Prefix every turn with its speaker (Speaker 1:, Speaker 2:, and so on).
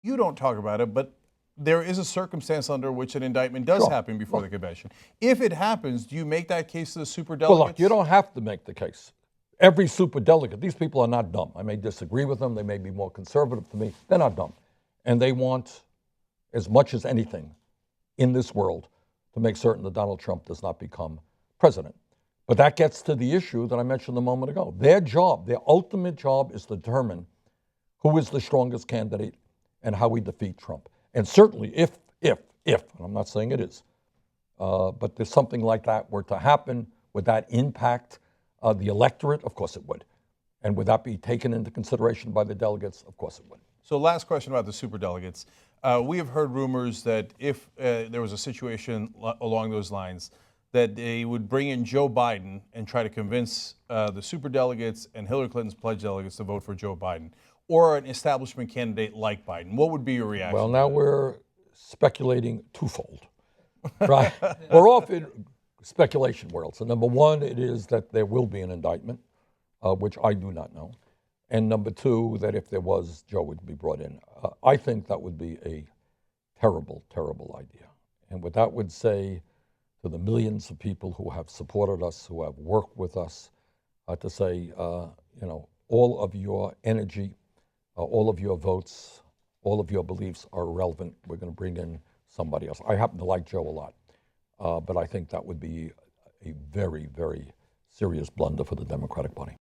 Speaker 1: You don't talk about it, but there is a circumstance under which an indictment does happen before the convention. If it happens, do you make that case to the superdelegates?
Speaker 2: Well, look, you don't have to make the case. Every superdelegate, these people are not dumb. I may disagree with them. They may be more conservative to me. They're not dumb. And they want, as much as anything in this world, to make certain that Donald Trump does not become president. But that gets to the issue that I mentioned a moment ago. Their job, their ultimate job, is to determine who is the strongest candidate and how we defeat Trump. And certainly if, and I'm not saying it is, but there's something like that were to happen, would that impact the electorate? Of course it would. And would that be taken into consideration by the delegates? Of course it would.
Speaker 1: So last question about the superdelegates. We have heard rumors that if there was a situation along those lines, that they would bring in Joe Biden and try to convince the superdelegates and Hillary Clinton's pledge delegates to vote for Joe Biden, or an establishment candidate like Biden. What would be your reaction?
Speaker 2: Well, now we're speculating twofold. Right? We're off in speculation world. So number one, it is that there will be an indictment, which I do not know. And number two, that if there was, Joe would be brought in. I think that would be a terrible, terrible idea. And what that would say to the millions of people who have supported us, who have worked with us, to say, all of your energy, all of your votes, all of your beliefs are irrelevant. We're going to bring in somebody else. I happen to like Joe a lot, but I think that would be a very, very serious blunder for the Democratic Party.